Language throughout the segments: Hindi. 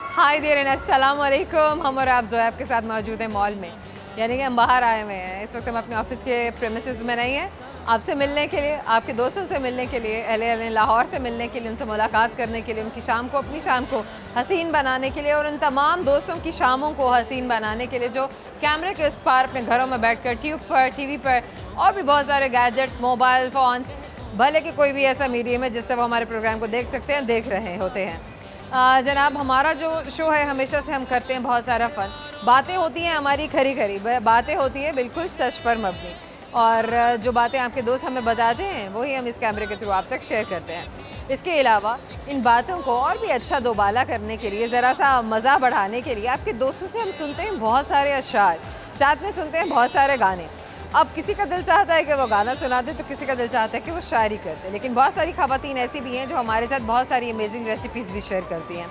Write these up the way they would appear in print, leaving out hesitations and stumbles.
हाय देर अस्सलाम वालेकुम। हम और आप ज़ोएब के साथ मौजूद हैं मॉल में, यानी कि हम बाहर आए हुए हैं। इस वक्त हम अपने ऑफिस के प्रेमिसेस में नहीं हैं, आपसे मिलने के लिए, आपके दोस्तों से मिलने के लिए, अहले लाहौर से मिलने के लिए, उनसे मुलाकात करने के लिए, उनकी शाम को, अपनी शाम को हसीन बनाने के लिए और उन तमाम दोस्तों की शामों को हसीन बनाने के लिए जो कैमरे के उस पार अपने घरों में बैठ कर ट्यूब पर, TV पर और भी बहुत सारे गैजेट्स, मोबाइल फ़ोन्स, भले कि कोई भी ऐसा मीडियम है जिससे वो हमारे प्रोग्राम को देख सकते हैं, देख रहे होते हैं। जनाब, हमारा जो शो है हमेशा से हम करते हैं बहुत सारा फ़न। बातें होती हैं हमारी खरी खरी, बातें होती हैं बिल्कुल सच पर मबनी, और जो बातें आपके दोस्त हमें बताते हैं वही हम इस कैमरे के थ्रू आप तक शेयर करते हैं। इसके अलावा इन बातों को और भी अच्छा दोबाला करने के लिए, ज़रा सा मज़ा बढ़ाने के लिए आपके दोस्तों से हम सुनते हैं बहुत सारे अशार, साथ में सुनते हैं बहुत सारे गाने। अब किसी का दिल चाहता है कि वो गाना सुना दे, तो किसी का दिल चाहता है कि वो शायरी करते। लेकिन बहुत सारी ख़वातीन ऐसी भी हैं जो हमारे साथ बहुत सारी अमेजिंग रेसिपीज़ भी शेयर करती हैं,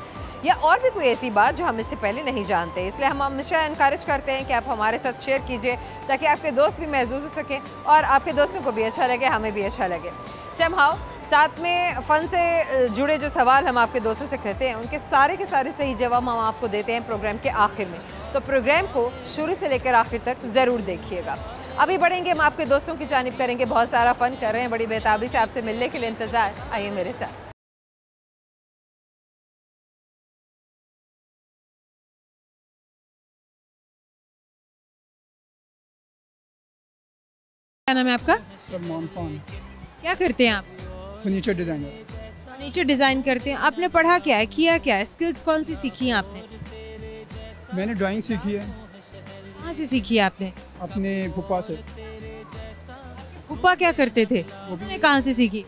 या और भी कोई ऐसी बात जो हम इससे पहले नहीं जानते। इसलिए हम हमेशा इनकरेज करते हैं कि आप हमारे साथ शेयर कीजिए, ताकि आपके दोस्त भी महसूस हो सकें और आपके दोस्तों को भी अच्छा लगे, हमें भी अच्छा लगे। समहाउ साथ में फ़न से जुड़े जो सवाल हम आपके दोस्तों से करते हैं, उनके सारे के सारे सही जवाब हम आपको देते हैं प्रोग्राम के आखिर में। तो प्रोग्राम को शुरू से लेकर आखिर तक ज़रूर देखिएगा। अभी बढ़ेंगे, हम आपके दोस्तों की जानिब करेंगे बहुत सारा फ़न, कर रहे हैं बड़ी बेताबी से आपसे मिलने के लिए इंतज़ार। आइए मेरे साथ। क्या नाम है आपका? सलमान खान। क्या करते हैं आप? Furniture designer. फर्नीचर डिज़ाइन करते हैं। आपने पढ़ा क्या है, किया क्या है, स्किल्स कौन सी सीखी हैं आपने? मैंने ड्राइंग सीखी है कहाँ से सीखी है आपने? अपने फूफा से। फूफा क्या करते थे, उन्होंने कहाँ से सीखी?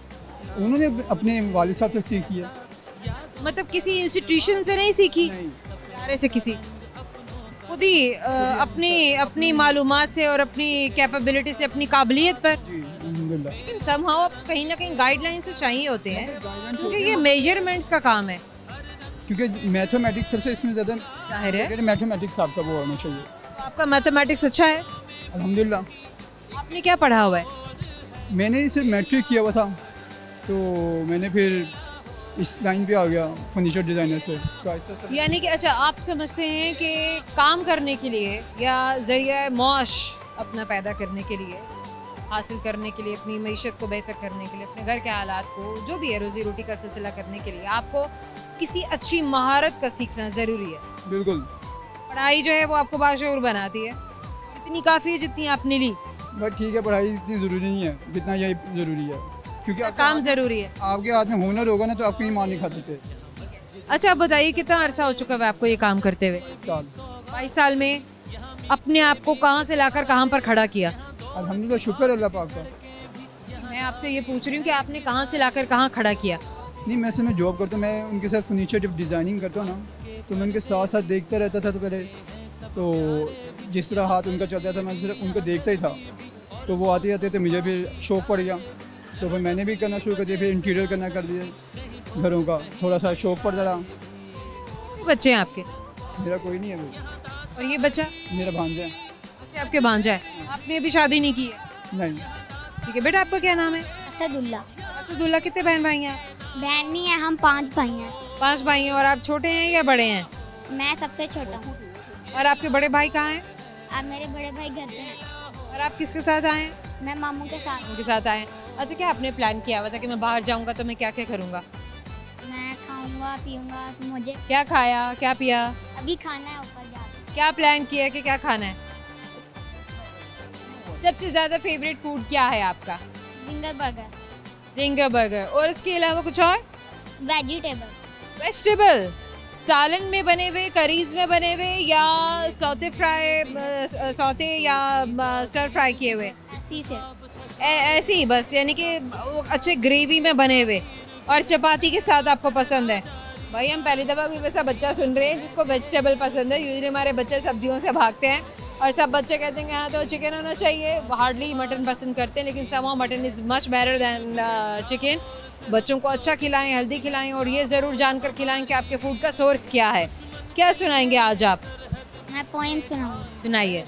उन्होंने अपने वालिद साहब से सीखी है। मतलब किसी इंस्टीट्यूशन से नहीं सीखी? नहीं, यारे से किसी खुद ही अपनी अपनी मालूमात से और अपनी कैपेबिलिटी से, अपनी काबिलियत पर। जी अल्हम्दुलिल्लाह। लेकिन समहाउ कहीं ना कहीं गाइडलाइंस तो चाहिए होते हैं, क्योंकि ये मेजरमेंट्स का काम है। क्योंकि मैथमेटिक्स सबसे इसमें ज़्यादा जाहिर है। मैथमेटिक्स आपका वो होना चाहिए। तो आपका मैथमेटिक्स अच्छा है। अल्हम्दुलिल्लाह। आपने क्या पढ़ा हुआ है? मैंने सिर्फ मैट्रिक किया हुआ था, तो मैंने फिर इस लाइन पे आ गया फर्नीचर डिज़ाइनर पे। तो ऐसा यानी कि अच्छा, आप समझते हैं कि काम करने के लिए या ज़रिया मौश अपना पैदा करने के लिए, हासिल करने के लिए, अपनी मईशत को बेहतर करने के लिए, अपने घर के हालात को, जो भी है रोज़ी रोटी का सिलसिला करने के लिए, आपको किसी अच्छी महारत का सीखना ज़रूरी है। बिल्कुल। पढ़ाई जो है वो आपको बाशऊर बनाती है, इतनी काफ़ी है जितनी आपने ली। बट ठीक है, पढ़ाई इतनी ज़रूरी नहीं है जितना ये ज़रूरी है, क्योंकि काम ज़रूरी है। आपके हाथ में हुनर होगा ना तो आप कहीं मार नहीं खा सकते। अच्छा, आप बताइए कितना अरसा हो चुका है आपको ये काम करते हुए? 22 साल। 22 साल में अपने आप को कहाँ से लाकर कहाँ पर खड़ा किया? अल्हम्दुलिल्लाह, शुक्र अल्लाह पाक का। मैं आपसे ये पूछ रही हूँ कि आपने कहाँ से लाकर कहाँ खड़ा किया? नहीं, मैं मैं जॉब करता हूँ, मैं उनके साथ फर्नीचर जब डिज़ाइनिंग करता हूँ ना, तो मैं उनके साथ साथ देखता रहता था। तो पहले तो जिस तरह हाथ उनका चलता था मैं सिर्फ उनको देखता ही था। तो वो आते आते थे, मुझे फिर शौक़ पड़ गया, तो फिर मैंने भी करना शुरू कर दिया। फिर इंटीरियर करना कर दिया घरों का, थोड़ा सा शौक़ पड़ता रहा। कितने बच्चे हैं आपके? मेरा कोई नहीं है भाई, और ये बच्चा? मेरा भांजा है। अच्छा, आपके भांजा है। आपने अभी शादी नहीं की है? नहीं। ठीक है बेटा, आपका क्या नाम है? असदुल्ला। असदुल्ला। कितने बहन भाई हैं आप? बहन नहीं है, हम 5 भाई हैं। 5 भाई हैं। और आप छोटे हैं या बड़े हैं? मैं सबसे छोटा हूँ। और आपके बड़े भाई कहाँ हैं? अब मेरे बड़े भाई घर पे हैं। और आप किसके साथ आए हैं? मैं मामू के साथ। उनके साथ आए हैं। अच्छा, क्या आपने प्लान किया हुआ था कि मैं बाहर जाऊंगा तो मैं क्या क्या करूंगा? मैं खाऊंगा पीऊंगा, मुझे क्या खाया, क्या पिया? अभी खाना है ऊपर जाकर। क्या प्लान किया कि क्या खाना है? सबसे ज़्यादा फेवरेट फूड क्या है आपका? Ginger burger. Ginger burger. और उसके अलावा कुछ और? वेजिटेबल। वेजिटेबल। सालन में बने हुए, करीज में बने हुए, या सौते सौते या स्टर फ्राई किए हुए? ऐसी से। ऐसे ही बस, यानी कि वो अच्छे ग्रेवी में बने हुए और चपाती के साथ आपको पसंद है? भाई, हम पहली दफ़ा कोई वैसा बच्चा सुन रहे हैं जिसको वेजिटेबल पसंद है। यूजुअली हमारे बच्चे सब्जियों से भागते हैं और सब बच्चे कहते हैं कि हाँ तो चिकन होना चाहिए, हार्डली मटन पसंद करते हैं। लेकिन somehow mutton is much better than chicken. बच्चों को अच्छा खिलाएं, हेल्दी खिलाएं, और ये ज़रूर जानकर खिलाएं कि आपके फूड का सोर्स क्या है। क्या सुनाएंगे आज आप? मैं पोएम सुनाऊंगी। सुनाइए।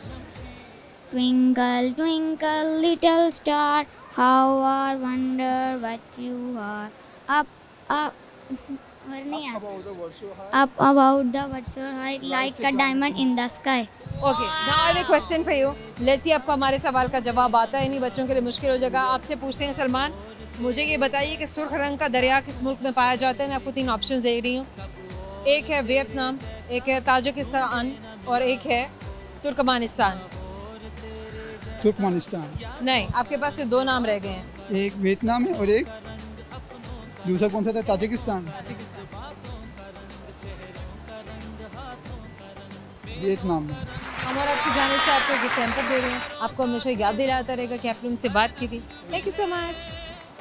Twinkle, twinkle, little star, how I wonder what you are. Up, up, और नहीं आता. About the word so high. Up about the what's so high like a diamond in the sky. Okay, now I have a question for you. Let's see आपको हमारे सवाल का जवाब आता है. नहीं बच्चों के लिए मुश्किल हो जाएगा. आपसे पूछते हैं सलमान, मुझे ये बताइए कि सुर्ख रंग का दरिया किस मुल्क में पाया जाता है. मैं आपको 3 ऑप्शन दे रही हूँ. एक है वियतनाम, एक है ताजिकिस्तान और एक है तुर्कमानिस्तान. तुर्कमानिस्तान. नहीं, आपके पास सिर्फ 2 नाम रह गए हैं. एक वियतनाम है और एक दूसरा कौन सा था? ताजिकिस्तान. वियतनाम. हम और आपकी जानिब से आपको गिफ्ट हैम्पर दे रहे हैं. आपको हमेशा याद दिलाता रहेगा कि आपने उनसे बात की थी. Thank you so much.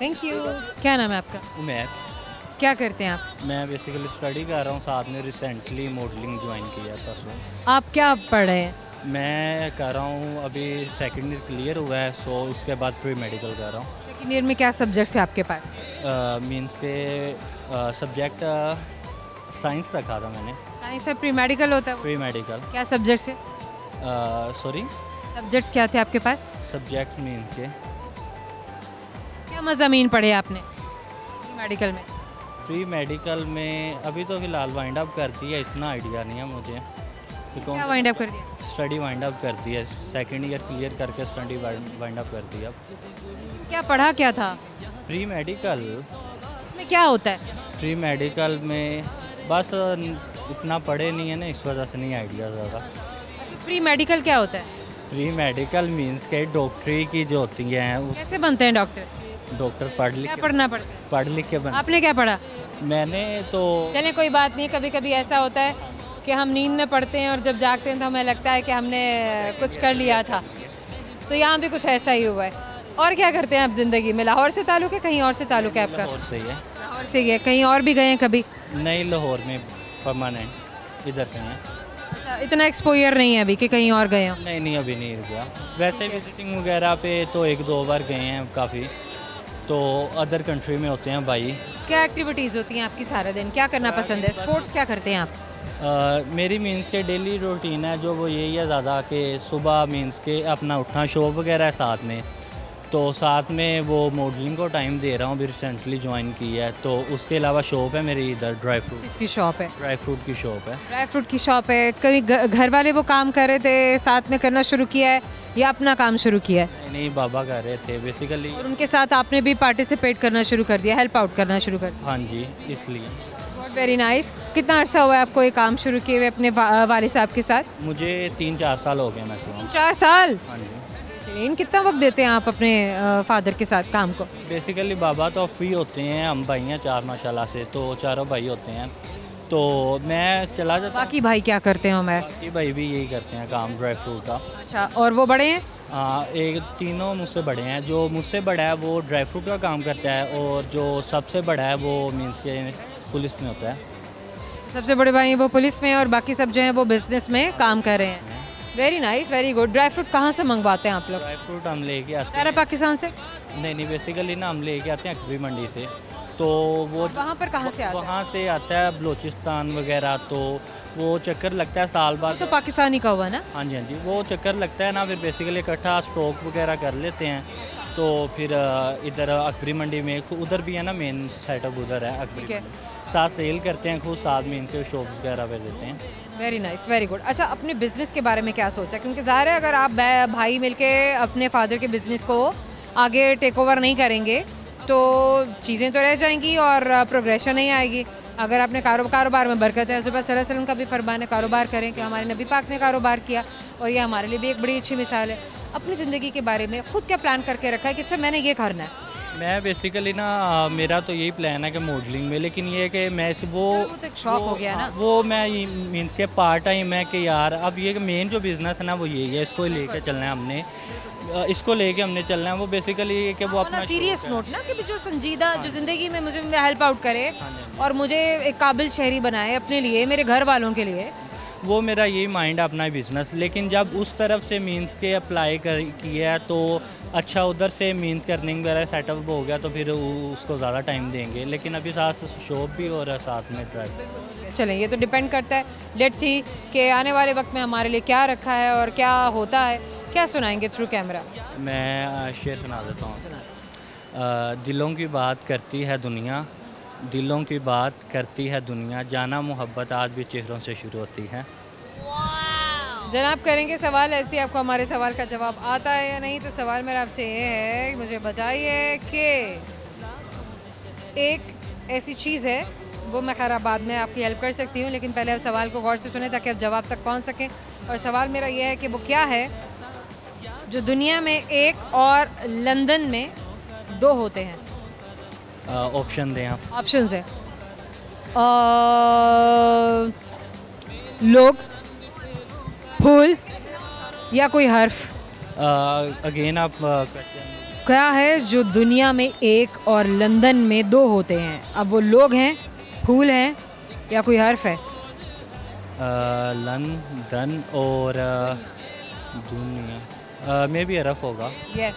Thank you. क्या नाम है आपका? उमैर. क्या करते हैं आप? मैं बेसिकली स्टडी कर रहा हूँ, साथ में रिसेंटली मॉडलिंग ज्वाइन किया है परसों. आप क्या पढ़ रहे हैं? मैं कर रहा हूँ, अभी सेकंड ईयर क्लियर हुआ है, सो उसके बाद प्री मेडिकल कर रहा हूँ. सेकेंड ईयर में क्या सब्जेक्ट्स है आपके पास? मींस के सब्जेक्ट साइंस रखा था मैंने. साइंस है, प्री मेडिकल होता है वो? Pre medical. क्या सब्जेक्ट्स है? सॉरी, सब्जेक्ट्स क्या थे आपके पास? सब्जेक्ट मींस के क्या मज़ामीन पढ़े आपने प्री मेडिकल में? प्री मेडिकल में अभी तो फ़िलहाल वाइंड अप कर दी है, इतना आइडिया नहीं है मुझे. क्या वाइंड अप कर दिया? स्टडी वाइंड अप कर दी है, सेकेंड ईयर क्लियर करके स्टडी वाइंड अप कर दी अब. क्या पढ़ा क्या था? प्री मेडिकल में क्या होता है? प्री मेडिकल में बस इतना पढ़े नहीं है ना, इस वजह से नहीं आइडिया ज़्यादा. अच्छा, प्री मेडिकल क्या होता है? प्री मेडिकल मींस के डॉक्टरी की जो होती हैं उस कैसे बनते हैं डॉक्टर? डॉक्टर पढ़ क्या लिख पढ़ना पड़ता है? पढ़ लिख के बन. आपने क्या पढ़ा? मैंने तो चलें, कोई बात नहीं. कभी कभी ऐसा होता है कि हम नींद में पढ़ते हैं और जब जागते हैं तो हमें लगता है कि हमने कुछ कर लिया था. तो यहाँ भी कुछ ऐसा ही हुआ है. और क्या करते हैं आप ज़िंदगी में? लाहौर से ताल्लुक़ है, कहीं और से ताल्लुक़ है आपका? लाहौर से ही है. लाहौर से ही है. कहीं और भी गए हैं कभी? नहीं, लाहौर में परमानेंट इधर से हैं. अच्छा, इतना एक्सपोजर नहीं है अभी कि कहीं और गए हो? नहीं नहीं, अभी नहीं गया. वैसे विजिटिंग वगैरह पे तो 1-2 बार गए हैं काफ़ी, तो अदर कंट्री में होते हैं भाई. क्या एक्टिविटीज़ होती हैं आपकी सारा दिन? क्या करना पसंद है? स्पोर्ट्स क्या करते हैं आप? मेरी मींस के डेली रूटीन है जो वो यही है ज़्यादा कि सुबह मींस के अपना उठना, शॉप वगैरह है साथ में, तो साथ में वो मॉडलिंग को टाइम दे रहा हूँ. अभी रिसेंटली ज्वाइन की है, तो उसके अलावा शॉप है मेरी इधर, ड्राई फ्रूट. किसकी शॉप है? ड्राई फ्रूट की शॉप है. ड्राई फ्रूट की शॉप है. कभी घर वाले वो काम कर रहे थे, साथ में करना शुरू किया है या अपना काम शुरू किया है? नहीं, बाबा कर रहे थे बेसिकली. और उनके साथ आपने भी पार्टिसिपेट करना शुरू कर दिया, हेल्प आउट करना शुरू कर दिया? हाँ जी, इसलिए. Very nice. कितना अर्सा हुआ है आपको ये काम शुरू किए हुए अपने वालिद साहब के साथ? मुझे 3-4 साल हो गए मैक्सिमम. 3-4 साल? हाँ जी. इन कितना वक्त देते हैं आप अपने फादर के साथ काम को? बेसिकली बाबा तो फ्री होते हैं, हम भाई हैं 4 माशाल्लाह से, तो चारों भाई होते हैं, तो मैं चला जाता. बाकी भाई क्या करते हैं? मैं बाकी भाई भी यही करते हैं काम, ड्राई फ्रूट का. अच्छा, और वो बड़े हैं? हाँ, एक तीनों मुझसे बड़े हैं. जो मुझसे बड़ा है वो ड्राई फ्रूट का काम करता है, और जो सबसे बड़ा है वो मीन्स के पुलिस में होता है. सबसे बड़े भाई वो पुलिस में, और बाकी सब जो हैं वो बिजनेस में काम कर रहे हैं. Very nice, very good. Dry fruit कहाँ से मंगवाते हैं आप लोग? ड्राई फ्रूट हम लेके आते सारा पाकिस्तान से? नहीं, बेसिकली ना हम लेके आते हैं अकबरी मंडी से. तो वो वहाँ पर कहाँ से आता है? वहाँ से आता है बलूचिस्तान वगैरह, तो वो चक्कर लगता है साल बाद. तो पाकिस्तानी का हुआ ना? हाँ जी, हाँ जी, वो चक्कर लगता है ना, फिर बेसिकली इकट्ठा स्टॉक वगैरह कर लेते हैं, तो फिर इधर अकबरी मंडी में उधर भी है ना, मेन सेटअप उधर है अकबरी है. साथ सेल करते हैं, खुद साथ में इनके शॉप्स वगैरह पे देते हैं. Very nice, very good. अच्छा, अपने बिजनेस के बारे में क्या सोचा? क्योंकि ज़ाहिर है अगर आप भाई मिलके अपने फादर के बिजनेस को आगे टेक ओवर नहीं करेंगे तो चीज़ें तो रह जाएंगी और प्रोग्रेशन नहीं आएगी. अगर आपने कारोबार में बरकत है, रसूल सल्लल्लाहु अलैहि वसल्लम का भी फरमान है कारोबार करें, कि हमारे नबी पाक ने कारोबार किया, और ये हमारे लिए भी एक बड़ी अच्छी मिसाल है. अपनी ज़िंदगी के बारे में खुद क्या प्लान करके रखा है कि अच्छा मैंने ये करना है? मैं बेसिकली ना, मेरा तो यही प्लान है कि मॉडलिंग में, लेकिन ये कि मैं वो तो एक शौक हो गया ना. वो मैं मीन्स के पार्ट टाइम है कि यार अब ये मेन जो बिज़नेस है ना वो यही है, इसको लेके चलना है हमने, इसको लेके हमने चलना है. वो बेसिकली कि वो अपना सीरियस नोट ना, कि जो संजीदा, जो ज़िंदगी में मुझे हेल्प आउट करे और मुझे एक काबिल शहरी बनाए अपने लिए, मेरे घर वालों के लिए. वो मेरा यही माइंड है, अपना बिज़नेस. लेकिन जब उस तरफ से मींस के अप्लाई किया है तो अच्छा, उधर से मींस के अर्निंग वगैरह सेटअप हो गया तो फिर उसको ज़्यादा टाइम देंगे. लेकिन अभी साथ शॉप भी और साथ में ड्राइव. चलें, ये तो डिपेंड करता है. लेट्स सी कि आने वाले वक्त में हमारे लिए क्या रखा है और क्या होता है. क्या सुनाएंगे थ्रू कैमरा? मैं शेर सुना देता हूँ. दिलों की बात करती है दुनिया, दिलों की बात करती है दुनिया, जाना मोहब्बत आज भी चेहरों से शुरू होती है। जनाब करेंगे सवाल ऐसे, आपको हमारे सवाल का जवाब आता है या नहीं? तो सवाल मेरा आपसे ये है, मुझे बताइए कि एक ऐसी चीज़ है, वो मैं खैर बाद में आपकी हेल्प कर सकती हूँ, लेकिन पहले आप सवाल को गौर से सुने ताकि आप जवाब तक पहुँच सकें। और सवाल मेरा ये है कि वो क्या है जो दुनिया में एक और लंदन में 2 होते हैं? ऑप्शन दें आप। ऑप्शंस है लोग, फूल या कोई हर्फ। अगेन आप क्वेश्चन। क्या है जो दुनिया में एक और लंदन में 2 होते हैं? अब वो लोग हैं, फूल हैं या कोई हर्फ है? लंदन और दुनिया में भी अरफ होगा। यस।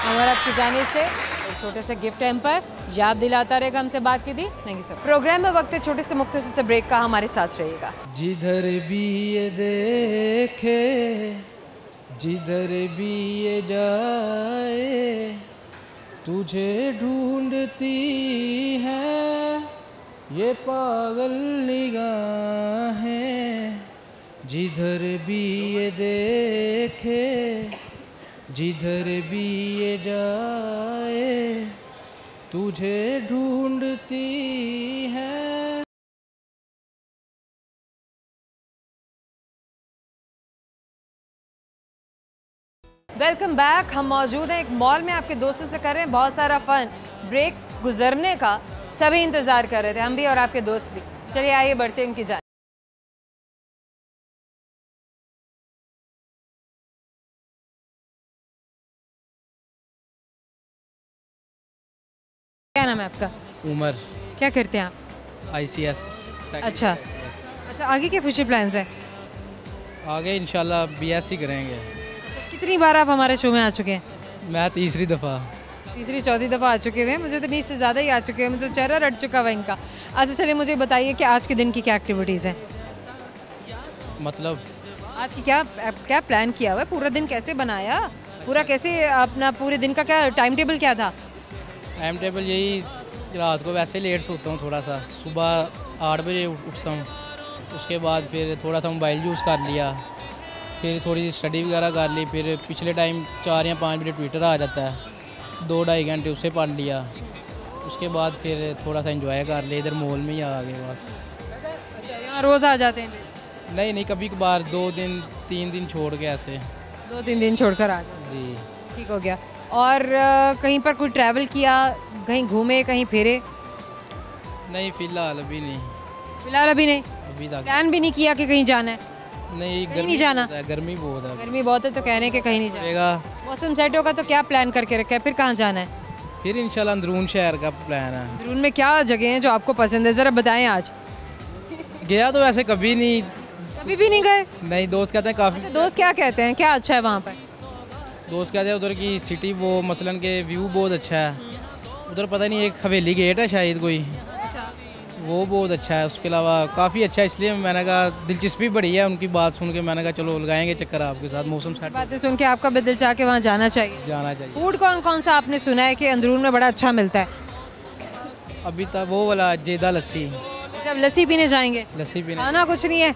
हमारा आपकी जानिब से एक छोटे से गिफ्ट हैम्पर याद दिलाता रहेगा हमसे बात की थी। Thank you sir. प्रोग्राम में वक्त है छोटे से मुख्तसर से ब्रेक का, हमारे साथ रहिएगा। जिधर भी ये देखे, जिधर भी ये जाए, तुझे ढूंढती है ये पागल निगाहें। जिधर भी ये देखे, जिधर भी ये जाए, तुझे ढूंढती है। Welcome back. हम मौजूद हैं एक मॉल में, आपके दोस्तों से कर रहे हैं बहुत सारा फन। ब्रेक गुजरने का सभी इंतज़ार कर रहे थे, हम भी और आपके दोस्त भी। चलिए आइए बढ़ते हैं उनकी जान। क्या नाम है आपका? उमर। क्या करते हैं आप? ICS। अच्छा, आगे के फ्यूचर प्लान्स हैं? आगे इंशाल्लाह BSc करेंगे। अच्छा, कितनी बार आप हमारे शो में आ चुके हैं? मैं तीसरी दफ़ा। तीसरी चौथी दफ़ा आ चुके हुए हैं। मुझे तो 20 से ज़्यादा ही आ चुके हैं, मतलब चेहरा रट चुका हुआ इनका। अच्छा चलिए मुझे बताइए कि आज के दिन की क्या एक्टिविटीज़ हैं? मतलब आज की क्या प्लान किया हुआ है? पूरा दिन कैसे बनाया? पूरा कैसे अपना पूरे दिन का क्या टाइम टेबल क्या था? टाइम टेबल यही, रात को वैसे लेट सोता हूँ थोड़ा सा, सुबह 8 बजे उठता हूँ। उसके बाद फिर थोड़ा सा मोबाइल यूज़ कर लिया, फिर थोड़ी सी स्टडी वगैरह कर ली, फिर पिछले टाइम 4 या 5 बजे ट्विटर आ जाता है, 2-2.5 घंटे उससे पढ़ लिया। उसके बाद फिर थोड़ा सा एंजॉय कर लिया, इधर मॉल में ही आ गए बस। अच्छा, यहाँ रोज़ आ जाते हैं? नहीं, कभी कभार 2 दिन 3 दिन छोड़ के ऐसे। 2-3 दिन छोड़कर आ जाते जी। हैं, ठीक हो गया। और कहीं पर कोई ट्रैवल किया, कहीं घूमे, कहीं फिरे? नहीं, फ़िलहाल अभी नहीं। फिलहाल अभी नहीं? अभी तक प्लान भी नहीं किया कि कहीं जाना है? नहीं, कहीं नहीं जाना? गर्मी बहुत है। गर्मी बहुत है तो कहने के कहीं नहीं जाना। जाएगा मौसम सेट होगा तो क्या प्लान करके रखा है, फिर कहाँ जाना है? फिर इंशाल्लाह अंदरून शहर का प्लान है। अंदरून में क्या जगह हैं जो आपको पसंद है, ज़रा बताएं। आज गया तो वैसे कभी नहीं। कभी भी नहीं गए? नहीं, दोस्त कहते हैं काफ़ी। अच्छा, दोस्त क्या कहते हैं, क्या अच्छा है वहाँ पर? दोस्त कहते हैं उधर की सिटी, वो मसलन के व्यू बहुत अच्छा है उधर। पता नहीं एक हवेली गेट है शायद कोई, वो बहुत अच्छा है। उसके अलावा काफ़ी अच्छा है, इसलिए मैंने कहा दिलचस्पी बढ़ी है उनकी बात सुन के। मैंने कहा चलो लगाएंगे चक्कर आपके साथ, मौसम सेट बातें सुन के आपका भी दिल चाह के वहाँ जाना चाहिए। जाना चाहिए। फूड कौन कौन सा आपने सुना है कि अंदरून में बड़ा अच्छा मिलता है? अभी तक वो वाला जेदा लस्सी। अच्छा, अब लस्सी पीने जाएंगे? लस्सी पीने खाना कुछ नहीं है?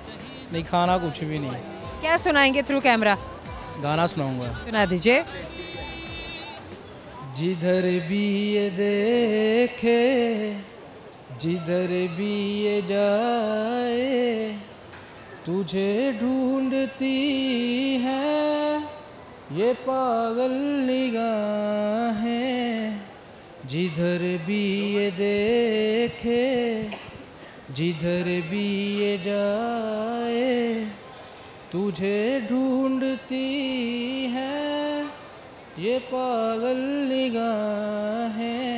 नहीं, खाना कुछ भी नहीं। क्या सुनाएंगे थ्रू कैमरा? गाना सुनाऊंगा। सुना दीजिए। जिधर भी ये देखे, जिधर भी ये जाए, तुझे ढूंढती है ये पागल निगाहें। जिधर भी ये देखे, जिधर भी ये जाए, तुझे ढूंढती है ये पागल निगाहें,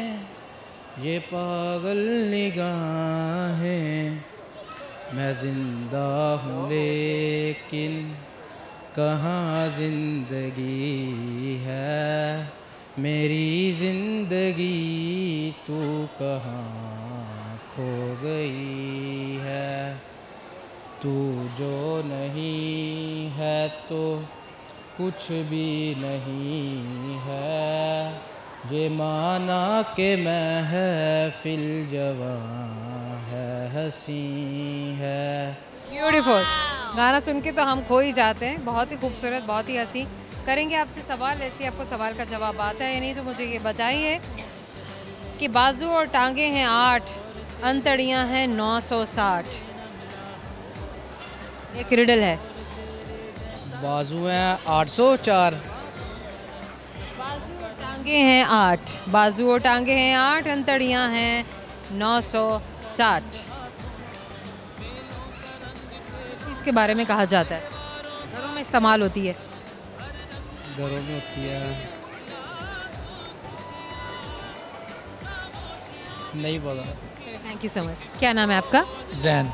ये पागल निगाहें। मैं ज़िंदा हूँ लेकिन कहाँ ज़िंदगी है, मेरी ज़िंदगी तू कहाँ खो गई है। तू जो नहीं है तो कुछ भी नहीं है, ये माना के महफिल जवां है हंसी है। ब्यूटीफुल गाना सुन के तो हम खो ही जाते हैं। बहुत ही खूबसूरत, बहुत ही हंसी। करेंगे आपसे सवाल, ऐसे आपको सवाल का जवाब आता है या नहीं, तो मुझे ये बताइए कि बाजू और टांगे हैं 8, अंतड़ियां हैं 960। एक रिडल है। बाजू हैं 804। बाजू और टांगे हैं 8, बाजू और टांगे हैं 8, अंतड़ियां हैं 960। इस चीज़ के बारे में कहा जाता है, घरों में इस्तेमाल होती है। घरों में होती है, नहीं पता। Thank you so much. क्या नाम है आपका? जैन।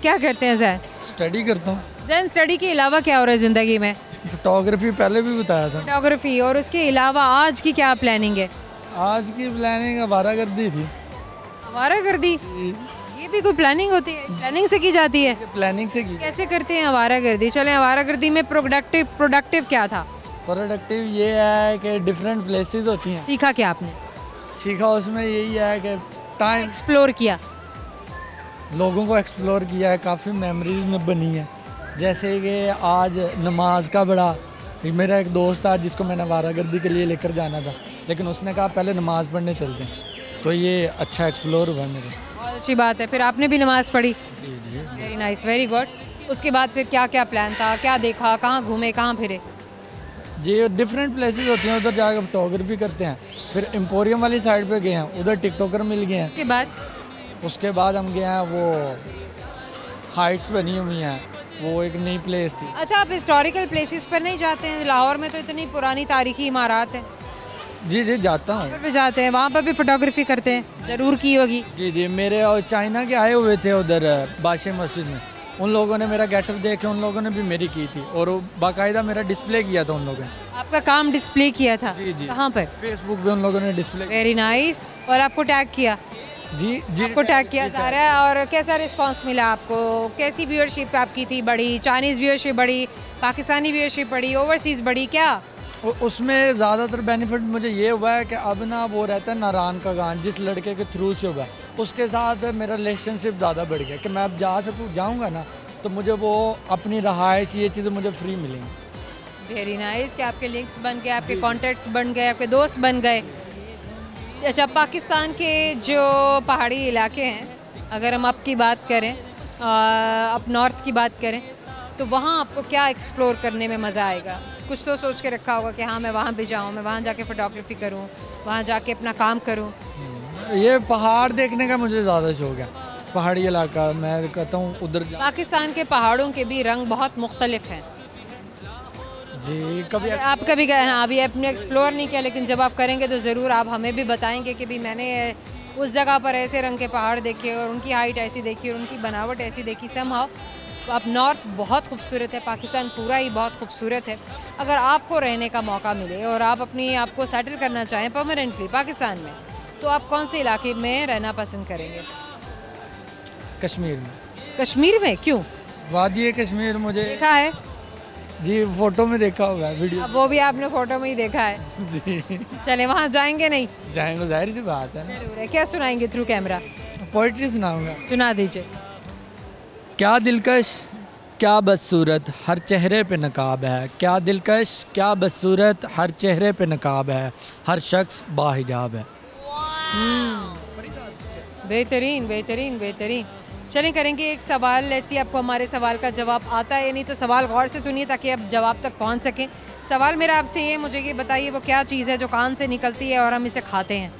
क्या करते हैं जैन? स्टडी करता हूँ। जैन स्टडी के अलावा क्या हो रहा है ज़िंदगी में? फोटोग्राफी पहले भी बताया था। फोटोग्राफी, और उसके अलावा आज की क्या प्लानिंग है? आज की प्लानिंग आवारागर्दी थी। आवारागर्दी? ये भी कोई प्लानिंग होती है? प्लानिंग से की जाती है? प्लानिंग से की। कैसे करते हैं आवारागर्दी? चलें, आवारागर्दी में प्रोडक्टिव क्या था? प्रोडक्टिव ये है कि डिफरेंट प्लेसेस होती हैं। सीखा क्या आपने? सीखा उसमें यही है कि टाइम एक्सप्लोर किया, लोगों को एक्सप्लोर किया है, काफ़ी मेमोरीज में बनी है। जैसे कि आज नमाज का बड़ा, मेरा एक दोस्त था जिसको मैंने आवारागर्दी के लिए लेकर जाना था, लेकिन उसने कहा पहले नमाज़ पढ़ने चलते हैं, तो ये अच्छा एक्सप्लोर हुआ मेरे। बहुत अच्छी बात है। फिर आपने भी नमाज़ पढ़ी? जी जी। Very nice, very good. उसके बाद फिर क्या क्या प्लान था, क्या देखा, कहाँ घूमे, कहाँ फिरे? जी डिफरेंट प्लेसेस होती हैं, उधर जाकर फोटोग्राफी करते हैं। फिर एम्पोरियम वाली साइड पे गए हैं, उधर टिकटॉकर मिल गए हैं। उसके बाद हम गए हैं, वो हाइट्स बनी हुई हैं, वो एक नई प्लेस थी। अच्छा, आप हिस्टोरिकल प्लेसेस पर नहीं जाते हैं? लाहौर में तो इतनी पुरानी तारीखी इमारत है। जी जी जाता हूँ। वहाँ पर भी जाते हैं, वहाँ पर भी फोटोग्राफी करते हैं? ज़रूर की होगी। जी जी, मेरे और चाइना के आए हुए थे उधर बादशाह मस्जिद में, उन लोगों ने मेरा गेटअप देख के उन लोगों ने भी मेरी की थी, और बाकायदा मेरा डिस्प्ले किया था उन लोगों ने। आपका काम डिस्प्ले किया था? जी जी। कहाँ पर? फेसबुक पे उन लोगों ने डिस्प्ले। Very nice. और आपको टैग किया? जी जी, आपको टैग किया जा रहा है। और कैसा रिस्पांस मिला आपको? कैसी व्यूअरशिप आपकी थी? बढ़ी? चाइनीज़ व्यूअरशिप बढ़ी, पाकिस्तानी व्यूअरशिप बढ़ी, ओवरसीज़ बढ़ी, क्या? उसमें ज़्यादातर बेनिफिट मुझे ये हुआ है कि अब ना वो रहता है नारायण का गान, जिस लड़के के थ्रू से हुआ उसके साथ मेरा रिलेशनशिप ज़्यादा बढ़ गया कि मैं अब जाऊँगा ना तो मुझे वो अपनी रहायश, ये चीज़ें मुझे फ्री मिलेंगी। वेरी नाइस कि आपके लिंक्स बन गए, आपके कॉन्टेक्ट्स बन गए, आपके दोस्त बन गए। अच्छा, पाकिस्तान के जो पहाड़ी इलाके हैं, अगर हम अप की बात करें, अप नॉर्थ की बात करें, तो वहाँ आपको क्या एक्सप्लोर करने में मज़ा आएगा? कुछ तो सोच के रखा होगा कि हाँ मैं वहाँ भी जाऊँ, मैं वहाँ जाके फ़ोटोग्राफी करूँ, वहाँ जाके अपना काम करूँ। ये पहाड़ देखने का मुझे ज़्यादा शौक है, पहाड़ी इलाका मैं कहता हूँ उधर। पाकिस्तान के पहाड़ों के भी रंग बहुत मुख्तलिफ हैं। जी कभी आप कभी गए? हाँ, अभी आपने एक्सप्लोर नहीं किया, लेकिन जब आप करेंगे तो ज़रूर आप हमें भी बताएंगे कि भी मैंने उस जगह पर ऐसे रंग के पहाड़ देखे और उनकी हाइट ऐसी देखी और उनकी बनावट ऐसी देखी। समहाउ अब नॉर्थ बहुत खूबसूरत है, पाकिस्तान पूरा ही बहुत खूबसूरत है। अगर आपको रहने का मौका मिले और आप अपनी आपको सेटल करना चाहें परमानेंटली पाकिस्तान में, तो आप कौन से इलाके में रहना पसंद करेंगे? कश्मीर में। कश्मीर में क्यों? वादी कश्मीर मुझे देखा है जी, फोटो में देखा हुआ है, वीडियो। अब वो भी आपने फोटो में ही देखा है जी। चले, वहाँ जाएंगे नहीं? जाएंगे, जाहिर सी बात है ना। जरूर है। क्या सुनाएंगे थ्रू कैमरा? पोइट्री सुनाऊंगा। सुना दीजिए। क्या दिलकश क्या बदसूरत हर चेहरे पे नकाब है, क्या दिलकश क्या बदसूरत हर चेहरे पे नकाब है, हर शख्स बाहिजाब है। बेहतरीन बेहतरीन बेहतरीन। चलें, करेंगे एक सवाल। लेट्स सी आपको हमारे सवाल का जवाब आता है या नहीं, तो सवाल गौर से सुनिए ताकि आप जवाब तक पहुंच सकें। सवाल मेरा आपसे ये, मुझे ये बताइए वो क्या चीज़ है जो कान से निकलती है और हम इसे खाते हैं?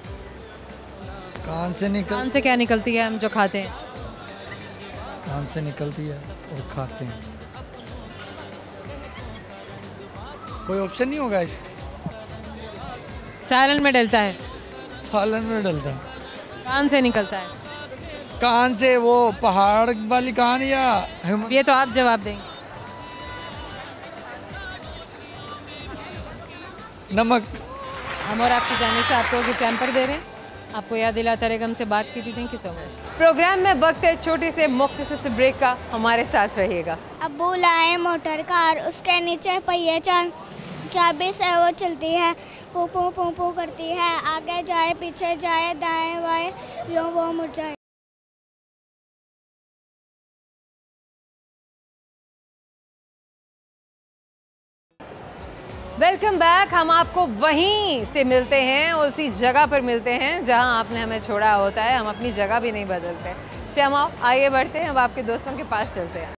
कान से क्या निकलती है हम जो खाते हैं? कान से निकलती है और खाते हैं। कोई ऑप्शन नहीं होगा इसका? सालन में डलता है। सालन में डलता है। कान से निकलता है। कान से वो पहाड़ वाली कान या ये तो आप जवाब देंगे। नमक। हम और आपकी जाने से आपको गिफ्ट हैम्पर दे रहे हैं। आपको याद दिलाता रहेगा हमसे बात की थी। Thank you so much. Program में वक्त है छोटे से मुख्तसर से ब्रेक का, हमारे साथ रहिएगा। अब्बू लाए मोटर कार, उसके नीचे पहिए चार, चाबी से वो चलती है, पू पू पू पू करती है, आगे जाए पीछे जाए दाएं बाएं यूं वो मुड़ जाए। Welcome back. हम आपको वहीं से मिलते हैं, उसी जगह पर मिलते हैं जहां आपने हमें छोड़ा होता है। हम अपनी जगह भी नहीं बदलते। श्यामा, आइए बढ़ते हैं, अब आपके दोस्तों के पास चलते हैं।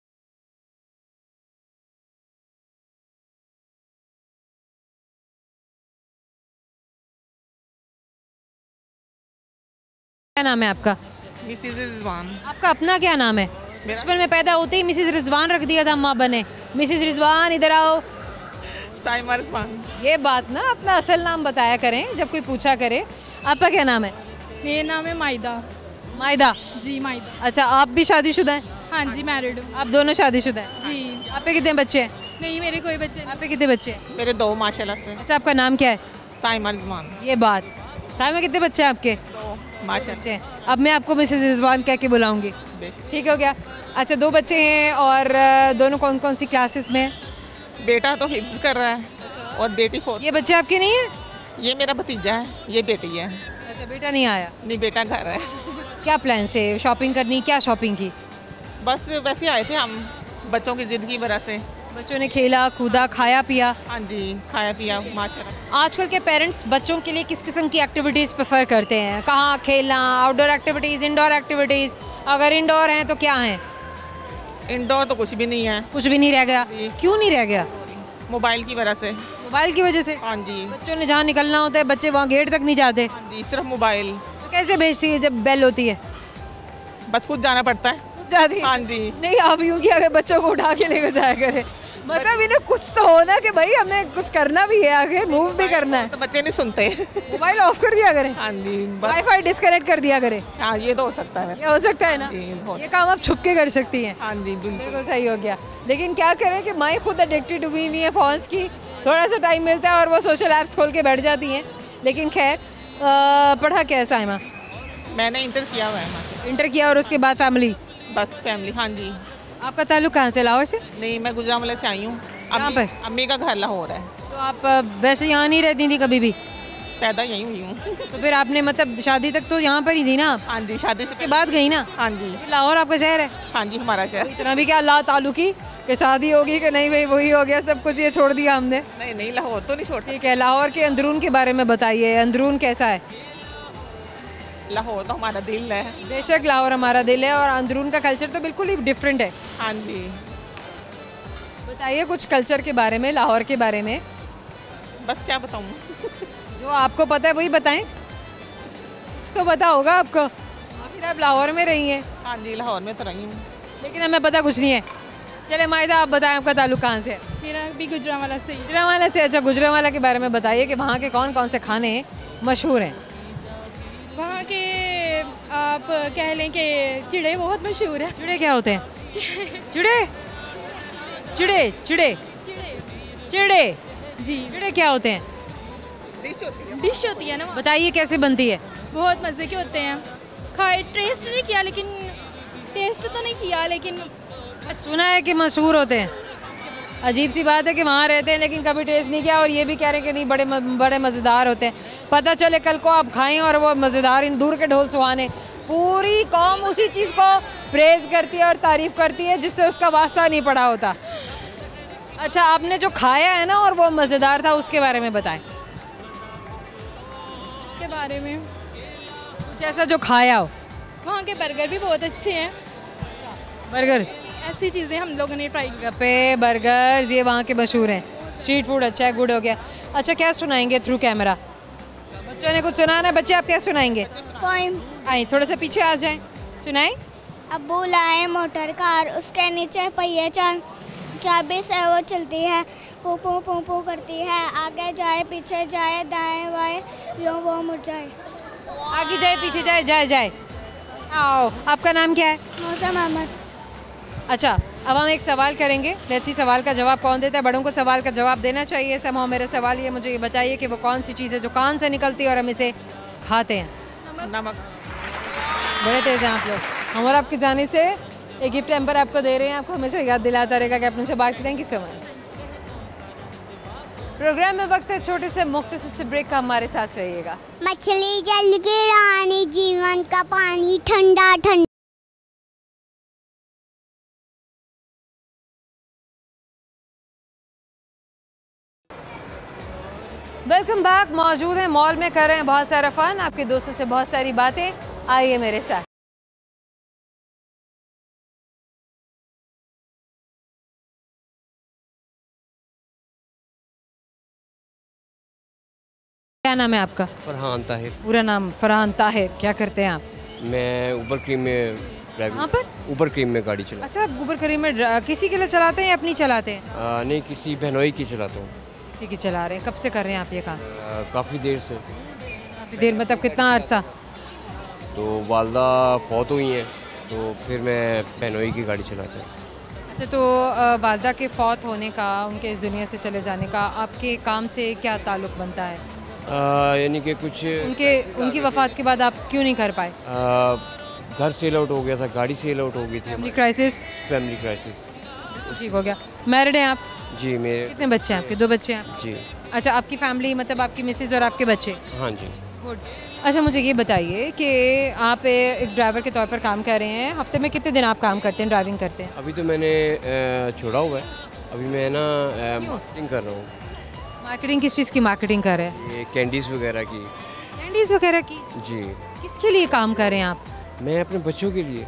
क्या नाम है आपका? मिसेस रिजवान। आपका अपना क्या नाम है? बचपन में पैदा होते ही मिसेस रिजवान रख दिया था, अम्मा बने। मिसेस रिजवान इधर आओ। साइमा रिजवान। ये बात ना अपना असल नाम बताया करें जब कोई पूछा करे। आपका क्या नाम है? मेरा नाम है माइदा। माइदा जी माइदा। अच्छा, आप भी शादीशुदा हैं? हाँ जी मैरिड हूँ। आप दोनों शादीशुदा हैं? जी। आप पे कितने बच्चे हैं? नहीं मेरे कोई बच्चे नहीं। आप पे कितने बच्चे हैं? मेरे 2 माशाल्लाह से। अच्छा, आपका नाम क्या है? साइमा रिजवान। ये बात। साथ में कितने बच्चे हैं आपके? 2 माशाल्लाह। बच्चे हैं। अब मैं आपको मिसेस रिजवान कह के बुलाऊंगी, ठीक हो गया? अच्छा, 2 बच्चे हैं और दोनों कौन कौन सी क्लासेस में हैं? बेटा तो हिफ्ज कर रहा है और बेटी 4। ये बच्चे आपके नहीं है? ये मेरा भतीजा है, ये बेटी है। अच्छा, बेटा नहीं आया? नहीं, बेटा घर है। क्या प्लान से शॉपिंग करनी? क्या शॉपिंग की? बस वैसे आए थे हम, बच्चों की जिद की वजह से। बच्चों ने खेला कूदा खाया पिया? हाँ जी, खाया पिया माशाल्लाह। आजकल के पेरेंट्स बच्चों के लिए किस किस्म की एक्टिविटीज़ प्रेफर करते हैं? कहाँ खेलना, आउटडोर एक्टिविटीज़, इंडोर एक्टिविटीज़? अगर इंडोर हैं तो क्या हैं? इंडोर तो कुछ भी नहीं है। कुछ भी नहीं रह गया? क्यों नहीं रह गया? मोबाइल की वजह से। मोबाइल की वजह से? हाँ जी। बच्चों ने जहाँ निकलना होता है बच्चे वहाँ गेट तक नहीं जाते? हाँ जी, सिर्फ मोबाइल। तो कैसे भेजती है जब बेल होती है? बस खुद जाना पड़ता है। जाती है? हाँ जी। नहीं, आप यूँ कि हमें बच्चों को उठा के लेकर जाया करें। मतलब इन्हें कुछ तो होना कि भाई हमें कुछ करना भी है, आगे मूव भी करना है। तो बच्चे नहीं सुनते। मोबाइल ऑफ कर दिया करें? हाँ जी। वाईफाई डिस्कनेक्ट कर दिया करें? हाँ, ये तो हो सकता है वैसे। ये हो सकता है ना? जी, ये काम आप छुप के कर सकती हैं। हाँ जी, बिल्कुल। बिल्कुल सही हो गया। लेकिन क्या करें कि माई खुद एडिक्टेड हुई हुई है फ़ोन्स की। थोड़ा सा टाइम मिलता है और वो सोशल ऐप्स खोल के बैठ जाती हैं। लेकिन खैर, पढ़ा क्या है साइमा? मैंने इंटर किया हुआ है। इंटर किया और उसके बाद फैमिली? बस फैमिली। हाँ जी। आपका ताल्लुक कहाँ से? लाहौर से? नहीं, मैं गुजरांवाला से आई हूँ। कहाँ पर? अम्मी का घर लाहौर है। तो आप वैसे यहाँ नहीं रहती थी कभी भी? पैदा यहीं हुई हूँ। तो फिर आपने मतलब शादी तक तो यहाँ पर ही थी ना? हाँ जी, शादी से उसके बाद गई ना? हाँ जी। लाहौर आपका शहर है? हाँ जी, हमारा शहर। इतना भी क्या अल्लाह ताल्लुकी कि शादी होगी कि नहीं भाई वही हो गया, सब कुछ ये छोड़ दिया हमने? नहीं नहीं, लाहौर तो नहीं छोड़ सकते। ठीक है, लाहौर के अंदरून के बारे में बताइए। अंदरून कैसा है? लाहौर तो हमारा दिल है। बेशक लाहौर हमारा दिल है और अंदरून का कल्चर तो बिल्कुल ही डिफरेंट है। हाँ जी। बताइए कुछ कल्चर के बारे में, लाहौर के बारे में। बस क्या बताऊँ? जो आपको पता है वही बताएं। कुछ तो पता होगा आपको, आखिर आप लाहौर में रही हैं। हाँ जी, लाहौर में तो रही हूँ। लेकिन हमें पता कुछ नहीं है। चले माहिदा, आप बताएं आपका ताल्लुक कहाँ से है? मेरा भी गुजरांवाला से ही। गुजरांवाला से? अच्छा, गुजरांवाला के बारे में बताइए कि वहाँ के कौन कौन से खाने मशहूर हैं? वहाँ के आप कह लें कि चिड़े बहुत मशहूर है। चिड़े क्या होते हैं? चिड़े? चिड़े चिड़े चिड़े जी। चिड़े क्या होते हैं? डिश होती है ना वहाँ। बताइए कैसे बनती है? बहुत मज़े के होते हैं। खाए, टेस्ट नहीं किया लेकिन टेस्ट तो नहीं किया लेकिन सुना है कि मशहूर होते हैं। अजीब सी बात है कि वहाँ रहते हैं लेकिन कभी टेस्ट नहीं किया और ये भी कह रहे हैं कि नहीं बड़े मज़ेदार होते हैं। पता चले कल को आप खाएं और वो मज़ेदार, इन दूर के ढोल सुहाने। पूरी कौम उसी चीज़ को प्रेज़ करती है और तारीफ़ करती है जिससे उसका वास्ता नहीं पड़ा होता। अच्छा, आपने जो खाया है ना और वो मज़ेदार था, उसके बारे में बताएं। के बारे में कुछ ऐसा जो खाया हो। वहाँ के बर्गर भी बहुत अच्छे हैं। बर्गर, ऐसी चीज़ें हम लोगों ने ट्राई की। गप्पे, बर्गर्स, ये वहाँ के मशहूर हैं। स्ट्रीट फूड अच्छा है, गुड हो गया। अच्छा, क्या सुनाएंगे थ्रू कैमरा? बच्चों ने कुछ सुनाना है। बच्चे आप क्या सुनाएंगे? पोएम। आए थोड़ा सा पीछे आ जाएं, सुनाएं। अब्बू लाए मोटर कार, उसके नीचे पहिए चार, चाबी से वो चलती है, पू पू पू पू करती है, आगे जाए पीछे जाए दाएं बाएं यूं वो मुड़ जाए। आगे जाए पीछे जाए, जाए जाए। आओ, आपका नाम क्या है? मौसम अहमद। अच्छा, अब हम एक सवाल करेंगे। लेट्स सी सवाल का जवाब कौन देता है। बड़ों को सवाल का जवाब देना चाहिए। समझो मेरा सवाल ये, मुझे ये बताइए कि वो कौन सी चीज़ है जो कान से निकलती है और हम इसे खाते हैं? नमक। बड़े तेज़ हैं आप लोग। हम और आपकी जानिब से एक गिफ्ट हैम्पर आपको दे रहे हैं। आपको हमेशा याद दिलाता रहेगा कि अपने से बात करें। किस समय प्रोग्राम में वक्त है छोटे से मुख्तसर से ब्रेक का, हमारे साथ रहिएगा। मछली जल के रानी, जीवन का पानी ठंडा ठंडा। Welcome back. मौजूद हैं मॉल में, कर रहे हैं बहुत सारा फन, आपके दोस्तों से बहुत सारी बातें। आइए मेरे साथ। क्या नाम है आपका? फरहान ताहिर। पूरा नाम? फरहान ताहिर। क्या करते हैं आप? मैं ऊबर क्रीम में कहाँ पर? ऊबर क्रीम में गाड़ी चलाता अच्छा, आप ऊबर क्रीम में किसी के लिए चलाते हैं या अपनी चलाते हैं? नहीं, किसी बहनोई की चलाता हूँ। किसी की चला रहे हैं। कब से कर रहे हैं आप ये काम? काफ़ी देर से। काफ़ी देर मतलब कितना अरसा? तो वालदा फौत हुई हैं, तो फिर मैं बहनोई की गाड़ी चलाता हूँ। अच्छा, तो वालदा के फौत होने का, उनके इस दुनिया से चले जाने का आपके काम से क्या ताल्लुक़ बनता है? यानी कि कुछ उनकी वफ़ात के बाद आप क्यों नहीं कर पाए? घर सेल आउट हो गया था, गाड़ी सेल आउट हो गई थी। Family crisis? फैमिली क्राइसिस ठीक हो गया। मैरिड हैं आप? जी। मेरे कितने बच्चे हैं आपके? 2 बच्चे हैं? जी। अच्छा, आपकी फैमिली मतलब आपकी मिसेज और आपके बच्चे? हाँ जी। गुड। अच्छा, मुझे ये बताइए कि आप एक ड्राइवर के तौर पर काम कर रहे हैं। हफ्ते में कितने दिन आप काम करते हैं, ड्राइविंग करते हैं? अभी तो मैंने छोड़ा हुआ है। अभी मैं ना मार्केटिंग कर रहा हूँ। मार्केटिंग? किस चीज़ की मार्केटिंग कर रहे हैं? ये कैंडीज़ वगैरह की। कैंडीज़ वगैरह की? जी। किसके लिए काम कर रहे हैं आप? मैं अपने बच्चों के लिए।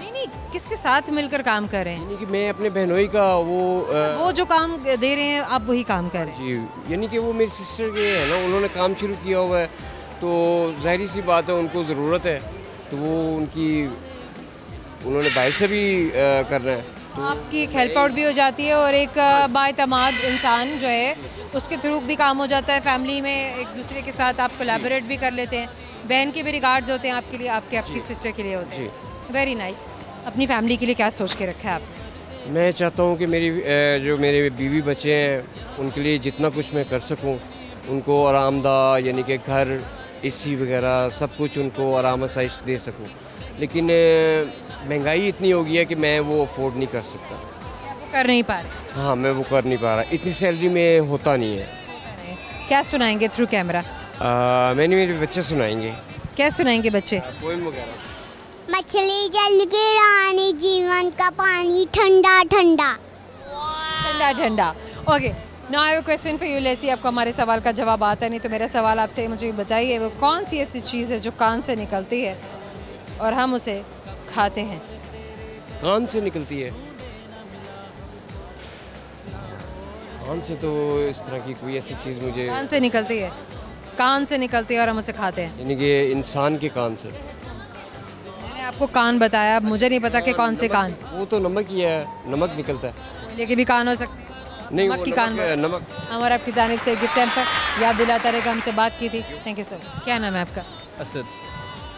नहीं, किसके साथ मिलकर काम कर रहे हैं? यानी कि मैं अपने बहनोई का वो जो काम दे रहे हैं आप वही काम कर रहे हैं? जी। यानी कि वो मेरी सिस्टर के है ना, उन्होंने काम शुरू किया हुआ है, तो ज़ाहिर सी बात है उनको ज़रूरत है, तो वो उन्होंने भाई से भी करना है, तो आपकी एक हेल्प आउट भी हो जाती है और एक बाएतमाद इंसान जो है उसके थ्रू भी काम हो जाता है। फैमिली में एक दूसरे के साथ आप कोलैबोरेट भी कर लेते हैं। बहन के भी रिगार्ड्स होते हैं आपके लिए, आपकी सिस्टर के लिए होते हैं। Very nice. अपनी फैमिली के लिए क्या सोच के रखा है आपने? मैं चाहता हूँ कि जो मेरे बीवी बच्चे हैं उनके लिए जितना कुछ मैं कर सकूँ, उनको आरामदा, यानी कि घर, एसी वगैरह सब कुछ उनको आराम आसाइश दे सकूँ। लेकिन महंगाई इतनी हो गई है कि मैं वो अफोर्ड नहीं कर सकता। वो कर नहीं पा रहे? हाँ, मैं वो कर नहीं पा रहा, इतनी सैलरी में होता नहीं है। क्या सुनाएंगे थ्रू कैमरा? मैंने मेरे बच्चे सुनाएंगे। क्या सुनाएंगे बच्चे? पोएम वगैरह। मछली जल के रानी, जीवन का पानी ठंडा ठंडा। ठंडा ठंडा। Okay, now I have a question for you. Let's see आपको हमारे सवाल का जवाब आता नहीं, तो मेरा सवाल आपसे मुझे बताइए, वो कौन सी ऐसी चीज़ है जो कान से निकलती है और हम उसे खाते हैं? कान से निकलती है? कान से तो इस तरह की कोई ऐसी चीज़ मुझे। कान से निकलती है? कान से निकलती है और हम उसे खाते हैं? यानी कि इंसान के कान से। मैंने आपको कान बताया, अब मुझे नहीं पता कि कौन से कान। वो तो नमक ही है, नमक निकलता है। लेके भी कान हो सकते हैं? नहीं, नमक की कान। नमक। हमारा आपकी जानिब से गिफ्ट हैम्पर याद दिलाता रहेगा, हमसे बात की थी। Thank you sir. क्या नाम है आपका? असद।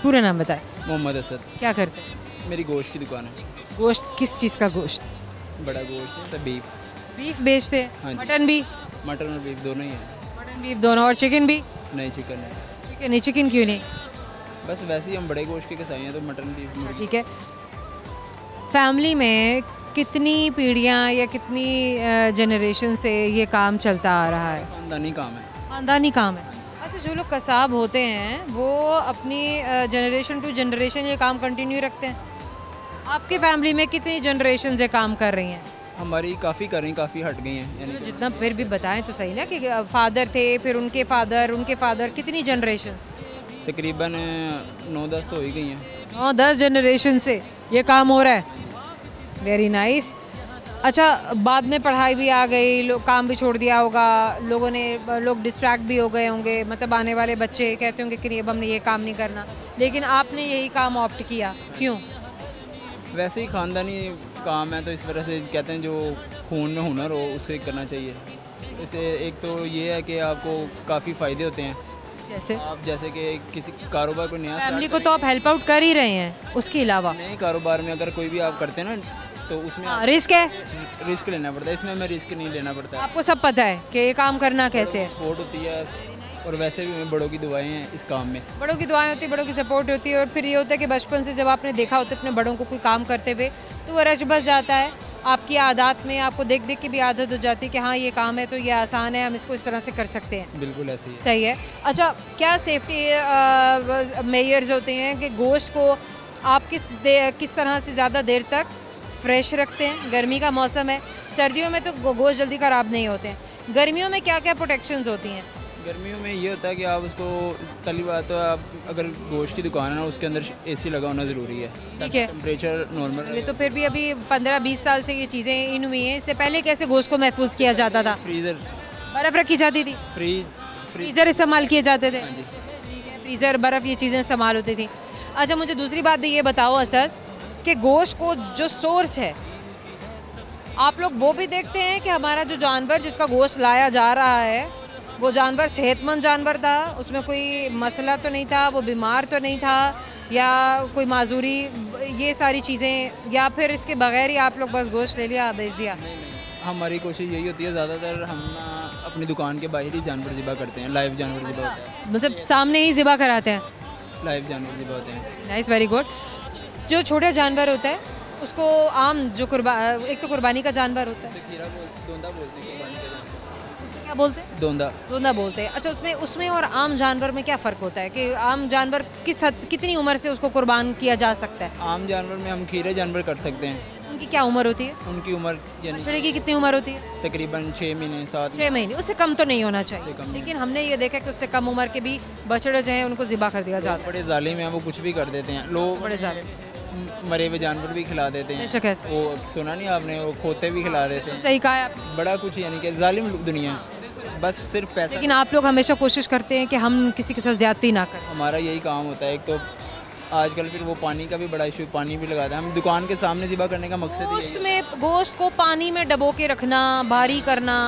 पूरा नाम बताएं। मोहम्मद असद। क्या करते हैं? मेरी गोश्त की दुकान है। गोश्त? किस चीज़ का गोश्त? बड़ा गोश्त है, तो बीफ। बीफ बेचते हैं? हाँ जी। मटन भी? मटन और बीफ दोनों ही है। मटन बीफ दोनों। और चिकन भी? नहीं, चिकन है। चिकन नहीं? चिकन क्यों नहीं? बस वैसे ही हम बड़े गोश्त के कसाई हैं, तो मटन बीफ। ठीक है। फैमिली में कितनी पीढ़ियाँ या कितनी जनरेशन से ये काम चलता आ रहा है? खानदानी काम है। खानदानी काम है। अच्छा, जो लोग कसाब होते हैं वो अपनी जनरेशन टू जनरेशन ये काम कंटिन्यू रखते हैं। आपकी फैमिली में कितनी जनरेशन से काम कर रही हैं? हमारी काफ़ी कर रही, काफ़ी हट गई हैं। यानी जितना फिर भी बताएं तो सही ना, कि फादर थे, फिर उनके फादर, कितनी जनरेशन? तकरीबन 9-10 तो हो ही गई हैं। 9-10 जनरेशन से ये काम हो रहा है। Very nice. अच्छा, बाद में पढ़ाई भी आ गई, लोग काम भी छोड़ दिया होगा, लोग डिस्ट्रैक्ट भी हो गए होंगे, मतलब आने वाले बच्चे कहते होंगे कि अब हमने ये काम नहीं करना, लेकिन आपने यही काम ऑप्ट किया, क्यों? वैसे ही खानदानी काम है, तो इस वजह से कहते हैं जो खून में हुनर हो उसे करना चाहिए। इसे एक तो ये है कि आपको काफ़ी फ़ायदे होते हैं। जैसे कि किसी कारोबार को नया फैमिली को तो आप हेल्प आउट कर ही रहे हैं, उसके अलावा नए कारोबार में अगर कोई भी आप करते हैं ना, तो उसमें रिस्क है, रिस्क लेना पड़ता है। इसमें हमें रिस्क नहीं लेना पड़ता है। आपको सब पता है कि ये काम करना कैसे है। सपोर्ट होती है, और वैसे भी हमें बड़ों की दुआएं हैं इस काम में। बड़ों की दुआएं होती है, बड़ों की सपोर्ट होती है, और फिर ये होता है कि बचपन से जब आपने देखा होता है अपने बड़ों को कोई काम करते हुए, तो वो रच बस जाता है आपकी आदत में आपको देख देख के भी आदत हो जाती है कि हाँ ये काम है तो ये आसान है, हम इसको इस तरह से कर सकते हैं? बिल्कुल ऐसे ही है। सही है। अच्छा, क्या सेफ्टी मेजर्स होते हैं कि गोश्त को आप किस तरह से ज़्यादा देर तक फ्रेश रखते हैं? गर्मी का मौसम है, सर्दियों में तो गोश्त जल्दी ख़राब नहीं होते हैं। गर्मियों में क्या क्या प्रोटेक्शंस होती हैं? गर्मियों में ये होता है कि आप उसको पहली बात तो आप अगर गोश्त की दुकान है ना उसके अंदर एसी लगा होना ज़रूरी है। ठीक है, टेम्परेचर नॉर्मल पहले तो फिर भी अभी 15-20 साल से ये चीज़ें इन हुई हैं। इससे पहले कैसे गोश्त को महफूज किया जाता था? फ्रीज़र, बर्फ़ रखी जाती थी, फ्रीज़र इस्तेमाल किए जाते थे। ठीक है, फ्रीज़र, बर्फ़, ये चीज़ें इस्तेमाल होती थी। अच्छा, मुझे दूसरी बात भी ये बताओ असद कि गोश्त को जो सोर्स है, आप लोग वो भी देखते हैं कि हमारा जो जानवर जिसका गोश्त लाया जा रहा है वो जानवर सेहतमंद जानवर था, उसमें कोई मसला तो नहीं था, वो बीमार तो नहीं था या कोई माजूरी, ये सारी चीज़ें, या फिर इसके बगैर ही आप लोग बस गोश्त ले लिया बेच दिया? हमारी कोशिश यही होती है, ज़्यादातर हम अपनी दुकान के बाहर ही जानवर ज़िबा करते हैं। लाइव जानवर ज़िबा होता है, मतलब सामने ही ज़िबा कराते हैं? लाइव जानवर ज़िबा होते हैं। Nice, very good. जो छोटा जानवर होता है उसको आम जो एक तो कुर्बानी का जानवर होता है, दोंदा बोलते हैं, क्या बोलते हैं? दोंदा बोलते हैं। अच्छा, उसमें और आम जानवर में क्या फ़र्क होता है कि आम जानवर कितनी उम्र से उसको कुर्बान किया जा सकता है? आम जानवर में हम खीरे जानवर कर सकते हैं। उनकी क्या उम्र होती है? उनकी उम्र यानी बछड़े की कितनी उम्र होती है? तकरीबन 6 महीने 7 6 महीने, उससे कम तो नहीं होना चाहिए। लेकिन हमने ये देखा कि उससे कम उम्र के भी बछड़े जो हैं उनको ज़िबा कर दिया जाता है। बड़े जालिम हैं, वो कुछ भी कर देते हैं लोग, बड़े जालिम, मरे हुए जानवर भी खिला देते हैं। वो सुना नहीं आपने, वो खोते भी खिला देते हैं। सही कहा है आपने। बड़ा कुछ, यानी कि जालिम दुनिया है, बस सिर्फ पैसा। लेकिन आप लोग हमेशा कोशिश करते हैं कि हम किसी के साथ ज्यादती ना करें। हमारा यही काम होता है। एक तो आजकल फिर वो पानी का भी बड़ा इशू, पानी भी लगाते हैं हम दुकान के सामने ज़िबा करने का मकसद है। गोश्त को पानी में डबो के रखना, भारी करना,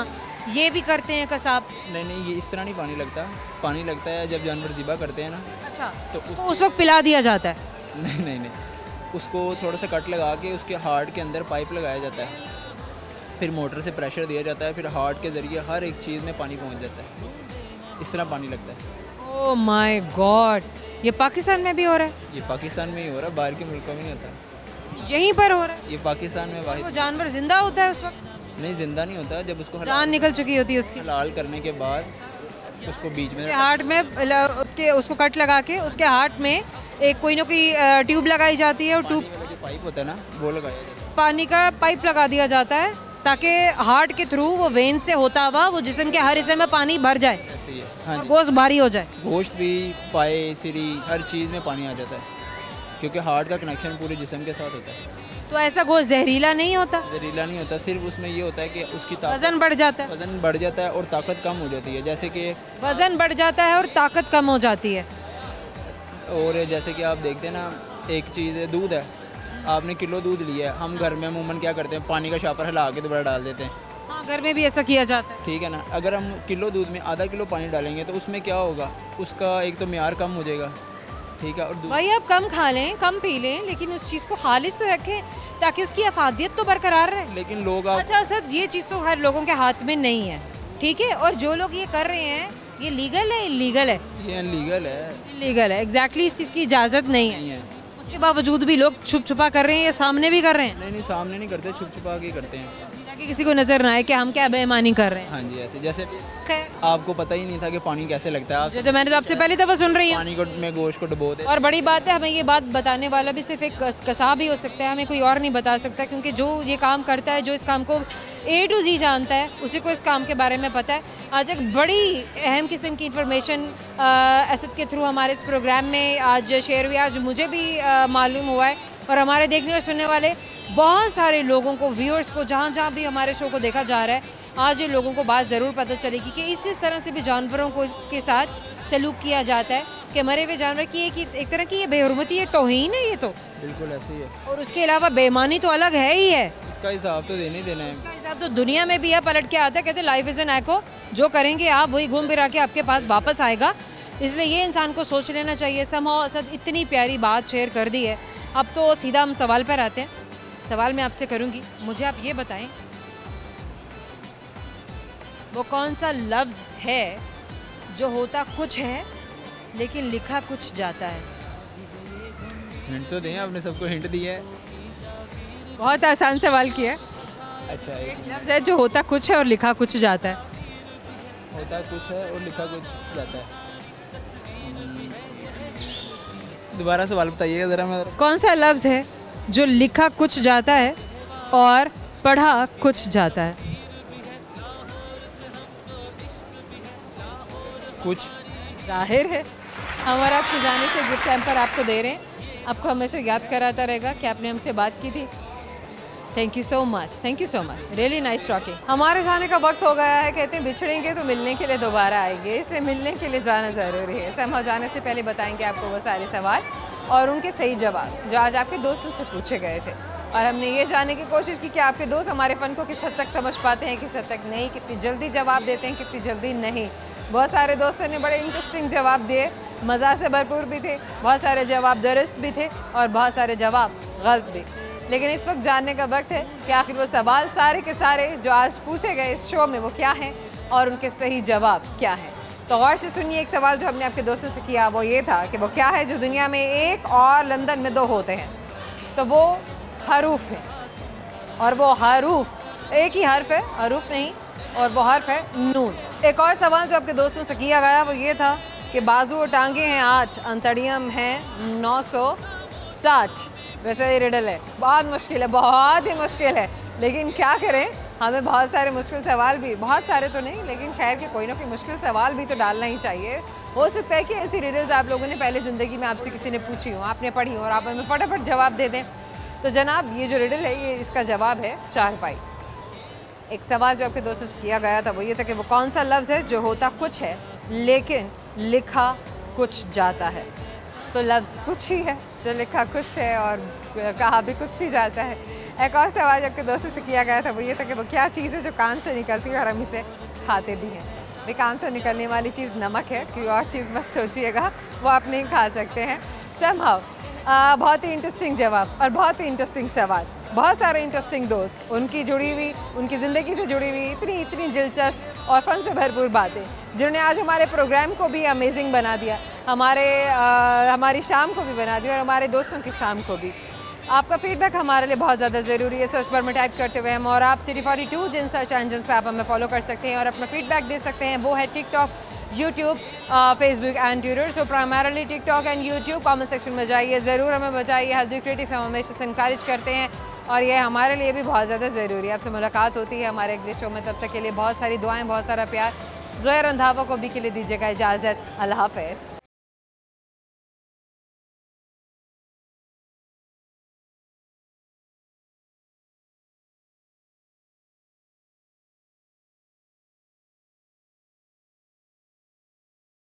ये भी करते हैं कसाब? नहीं, ये इस तरह नहीं पानी लगता। पानी लगता है जब जानवर ज़िबा करते हैं ना। अच्छा, तो उसको उस वक्त पिला दिया जाता है? नहीं, उसको थोड़ा सा कट लगा के उसके हार्ट के अंदर पाइप लगाया जाता है, फिर मोटर से प्रेशर दिया जाता है, फिर हार्ट के ज़रिए हर एक चीज़ में पानी पहुंच जाता है। इस तरह पानी लगता है। ओह माय गॉड, ये पाकिस्तान में भी हो रहा है? ये पाकिस्तान में ही हो रहा है, बाहर के मुल्कों में नहीं होता। यहीं पर हो रहा है? ये पाकिस्तान में वाहिद। वो जानवर जिंदा होता है उस वक्त? नहीं, जिंदा नहीं होता। जब उसको जान निकल चुकी होती है उसकी, हलाल करने के बाद उसको बीच में हार्ट में उसको कट लगा के उसके हार्ट में एक कोई ना कोई ट्यूब लगाई जाती है, और ट्यूब पाइप होता है ना, वो लगाया जाता है। पानी का पाइप लगा दिया जाता है ताकि हार्ट के थ्रू वो वेन से होता हुआ वो जिस्म के हर हिस्से में पानी भर जाए। ऐसे ही है। हाँ, और गोश्त भारी हो जाए। गोश्त भी, पाए, सिरी, हर चीज़ में पानी आ जाता है, क्योंकि हार्ट का कनेक्शन पूरे जिस्म के साथ होता है। तो ऐसा गोश्त जहरीला नहीं होता? जहरीला नहीं होता, सिर्फ उसमें ये होता है कि उसकी वज़न बढ़ जाता है। वज़न बढ़ जाता है और ताकत कम हो जाती है। जैसे कि वज़न बढ़ जाता है और ताकत कम हो जाती है। और जैसे कि आप देखते हैं ना, एक चीज़ है, दूध है, आपने किलो दूध लिया है, हम घर में अमूमन क्या करते हैं, पानी का शापर हिला के दोबारा डाल देते हैं। हाँ, घर में भी ऐसा किया जाता है। ठीक है ना। अगर हम किलो दूध में आधा किलो पानी डालेंगे तो उसमें क्या होगा, उसका एक तो मियार कम हो जाएगा। ठीक है, और भाई आप कम खा लें, कम पी लें, लेकिन उस चीज़ को खालिस तो रखें ताकि उसकी अफादियत तो बरकरार रहे। लेकिन लोग अच्छा सर, ये चीज़ तो हर लोगों के हाथ में नहीं है, ठीक है, और जो लोग ये कर रहे हैं ये लीगल है, इलीगल है? ये अनलीगल है। इलीगल है, एग्जैक्टली। इस चीज़ की इजाज़त नहीं है। उसके बावजूद भी लोग छुप छुपा कर रहे हैं या सामने भी कर रहे हैं? नहीं, सामने नहीं करते, छुप छुपा के करते हैं ताकि किसी को नजर ना आए कि हम क्या बेईमानी कर रहे हैं। हाँ जी, ऐसे जैसे आपको पता ही नहीं था कि पानी कैसे लगता है। जो मैंने तो आपसे पहली दफ़ा सुन रही हूँ, पानी को में गोश्त को डुबो दे। और बड़ी बात है, हमें ये बात बताने वाला भी सिर्फ एक कसाब ही हो सकता है, हमें कोई और नहीं बता सकता, क्योंकि जो ये काम करता है, जो इस काम को A to Z जानता है, उसी को इस काम के बारे में पता है। आज एक बड़ी अहम किस्म की इन्फॉर्मेशन असद के थ्रू हमारे इस प्रोग्राम में आज शेयर हुई। आज मुझे भी मालूम हुआ है, और हमारे देखने और सुनने वाले बहुत सारे लोगों को, व्यूअर्स को, जहाँ जहाँ भी हमारे शो को देखा जा रहा है, आज ये लोगों को बात ज़रूर पता चलेगी कि इस तरह से भी जानवरों को के साथ सलूक किया जाता है कि मरे हुए जानवर की एक तरह की ये बेहुरमती है, तौहीन है ये तो। बिल्कुल ऐसे ही है। और उसके अलावा बेईमानी तो अलग है ही है। इसका हिसाब तो देना ही देना है। इसका हिसाब तो दुनिया में भी है, पलट के आता है। कहते लाइफ इज़ एन एको, जो करेंगे आप वही घूम फिरा के आपके पास वापस आएगा। इसलिए ये इंसान को सोच लेना चाहिए। समहाउ असद इतनी प्यारी बात शेयर कर दी है। अब तो सीधा हम सवाल पर आते हैं। सवाल मैं आपसे करूँगी, मुझे आप ये बताएं वो कौन सा लफ्ज़ है जो होता कुछ है लेकिन लिखा कुछ जाता है? हिंट तो दें, आपने सबको हिंट दिया है। बहुत आसान सवाल किया है। अच्छा एक लफ्ज़ है जो होता कुछ है और लिखा कुछ जाता है। होता कुछ है और लिखा कुछ जाता है। दोबारा सवाल बताइएगा ज़रा। मैं कौन सा लफ्ज़ है जो लिखा कुछ जाता है और पढ़ा कुछ जाता है? कुछ जाहिर है हमारा आपको जाने से गिफ्ट हैम्पर आपको दे रहे हैं। आपको हमेशा याद कराता रहेगा कि आपने हमसे बात की थी। Thank you so much, thank you so much, really nice talking. हमारे जाने का वक्त हो गया है। कहते हैं बिछड़ेंगे तो मिलने के लिए दोबारा आएंगे, इसलिए मिलने के लिए जाना ज़रूरी है। समा जाने से पहले बताएंगे आपको वो सारे सवाल और उनके सही जवाब जो आज आपके दोस्तों से पूछे गए थे। और हमने ये जानने की कोशिश की कि आपके दोस्त हमारे फ़न को किस हद तक समझ पाते हैं, किस हद तक नहीं, कितनी जल्दी जवाब देते हैं, कितनी जल्दी नहीं। बहुत सारे दोस्तों ने बड़े इंटरेस्टिंग जवाब दिए, मज़ा से भरपूर भी थे, बहुत सारे जवाब दुरुस्त भी थे और बहुत सारे जवाब गलत भी। लेकिन इस वक्त जानने का वक्त है कि आखिर वो सवाल सारे के सारे जो आज पूछे गए इस शो में वो क्या हैं और उनके सही जवाब क्या हैं। तो गौर से सुनिए, एक सवाल जो हमने आपके दोस्तों से किया वो ये था कि वो क्या है जो दुनिया में एक और लंदन में दो होते हैं। तो वो हरूफ है और वो हरूफ एक ही हर्फ है, हरूफ नहीं, और वो हर्फ है नून। एक और सवाल जो आपके दोस्तों से किया गया वो ये था कि बाजू और टांगे हैं 8, अंतड़ियम हैं 960। वैसे ये रिडल है, बहुत मुश्किल है, बहुत ही मुश्किल है, लेकिन क्या करें, हमें बहुत सारे मुश्किल सवाल भी, बहुत सारे तो नहीं लेकिन खैर के कोई ना कोई मुश्किल सवाल भी तो डालना ही चाहिए। हो सकता है कि ऐसी रिडल्स आप लोगों ने पहले ज़िंदगी में आपसे किसी ने पूछी हो, आपने पढ़ी हो और आप हमें फटाफट जवाब दे दें। तो जनाब ये जो रिडल है ये इसका जवाब है चारपाई। एक सवाल जो आपके दोस्तों से किया गया था वो ये था कि वो कौन सा लफ्ज़ है जो होता कुछ है लेकिन लिखा कुछ जाता है। तो लफ्ज़ कुछ ही है जो लिखा कुछ है और कहा भी कुछ ही जाता है। एक और सवाल जो आपके दोस्तों से किया गया था वो ये था कि वो क्या चीज़ है जो कान से निकलती है और हम इसे खाते भी हैं। भाई कान से निकलने वाली चीज़ नमक है, कोई और चीज़ मत सोचिएगा, वो आप नहीं खा सकते हैं। समहाउ बहुत ही इंटरेस्टिंग जवाब और बहुत ही इंटरेस्टिंग सवाल। बहुत सारे इंटरेस्टिंग दोस्त, उनकी जुड़ी हुई, उनकी ज़िंदगी से जुड़ी हुई इतनी दिलचस्प और फ़न से भरपूर बातें जिन्होंने आज हमारे प्रोग्राम को भी अमेजिंग बना दिया, हमारी शाम को भी बना दिया और हमारे दोस्तों की शाम को भी। आपका फीडबैक हमारे लिए बहुत ज़्यादा ज़रूरी है। सर्च बार में टाइप करते हुए हम और आप City42 जिन सर्च इंजन पे आप हमें फॉलो कर सकते हैं और अपना फीडबैक दे सकते हैं। वो है TikTok, YouTube, Facebook and Twitter. So primarily TikTok and YouTube. Comment section में जाइए, ज़रूर हमें बताइए। हेल्दी क्रिटिक्स हम हमेशा से इंकरेज करते हैं और ये हमारे लिए भी बहुत ज़्यादा ज़रूरी है। आपसे मुलाकात होती है हमारे अगले शो में, तब तक के लिए बहुत सारी दुआएं, बहुत सारा प्यार। ज़ोया रंधावा को भी के लिए दीजिएगा इजाज़त। अल्लाह हाफ़िज़।